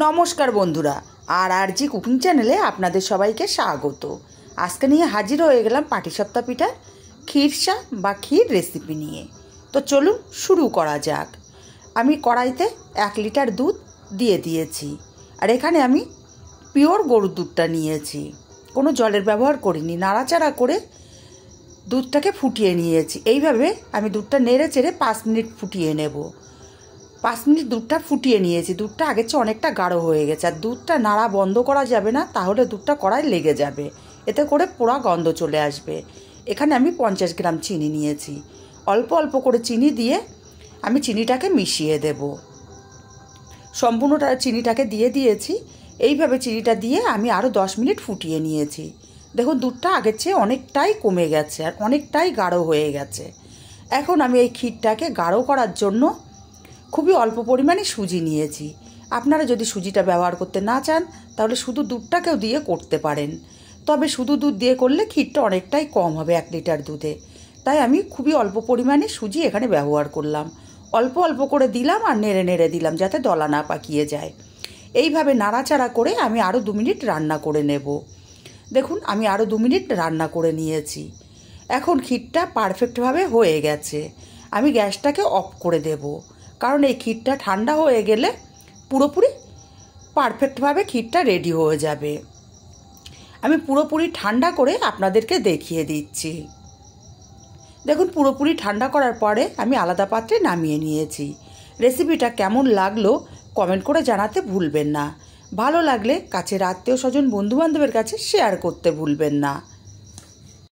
নমস্কার বন্ধুরা, আর জি কুকিং চ্যানেলে আপনাদের সবাইকে স্বাগত। আজকে নিয়ে হাজির হয়ে গেলাম পাটিসাপটা পিঠার ক্ষীরসা বা ক্ষীর রেসিপি নিয়ে। তো চলুন শুরু করা যাক। আমি কড়াইতে 1 লিটার দুধ দিয়ে দিয়েছি, আর এখানে আমি পিওর গরুর দুধটা নিয়েছি, কোনো জলের ব্যবহার করিনি। নাড়াচাড়া করে দুধটাকে ফুটিয়ে নিয়েছি। এইভাবে আমি দুধটা নেড়ে চেড়ে 5 মিনিট ফুটিয়ে নেব। 5 মিনিট দুধটা ফুটিয়ে নিয়েছি। দুধটা আগের চেয়ে অনেকটা গাঢ় হয়ে গেছে, আর দুধটা নাড়া বন্ধ করা যাবে না, তাহলে দুধটা কড়ায় লেগে যাবে, এতে করে পোড়া গন্ধ চলে আসবে। এখানে আমি 50 গ্রাম চিনি নিয়েছি। অল্প অল্প করে চিনি দিয়ে আমি চিনিটাকে মিশিয়ে দেব। সম্পূর্ণটা চিনিটাকে দিয়ে দিয়েছি। এইভাবে চিনিটা দিয়ে আমি আরও 10 মিনিট ফুটিয়ে নিয়েছি। দেখুন দুধটা আগের চেয়ে অনেকটাই কমে গেছে আর অনেকটাই গাঢ় হয়ে গেছে। এখন আমি এই ক্ষীরটাকে গাঢ় করার জন্য খুবই অল্প পরিমাণে সুজি নিয়েছি। আপনারা যদি সুজিটা ব্যবহার করতে না চান তাহলে শুধু দুধটাকেও দিয়ে করতে পারেন, তবে শুধু দুধ দিয়ে করলে ক্ষীরটা অনেকটাই কম হবে 1 লিটার দুধে। তাই আমি খুবই অল্প পরিমাণে সুজি এখানে ব্যবহার করলাম। অল্প অল্প করে দিলাম আর নেড়ে নেড়ে দিলাম, যাতে দলা না পাকিয়ে যায়। এইভাবে নাড়াচাড়া করে আমি আরও 2 মিনিট রান্না করে নেব। দেখুন আমি আরও 2 মিনিট রান্না করে নিয়েছি। এখন ক্ষীরটা পারফেক্টভাবে হয়ে গেছে। আমি গ্যাসটাকে অফ করে দেব, কারণ এই ক্ষীরটা ঠান্ডা হয়ে গেলে পুরোপুরি পারফেক্টভাবে ক্ষীরটা রেডি হয়ে যাবে। আমি পুরোপুরি ঠান্ডা করে আপনাদেরকে দেখিয়ে দিচ্ছি। দেখুন পুরোপুরি ঠান্ডা করার পরে আমি আলাদা পাত্রে নামিয়ে নিয়েছি। রেসিপিটা কেমন লাগলো কমেন্ট করে জানাতে ভুলবেন না। ভালো লাগলে কাছের আত্মীয় স্বজন বন্ধুবান্ধবের কাছে শেয়ার করতে ভুলবেন না।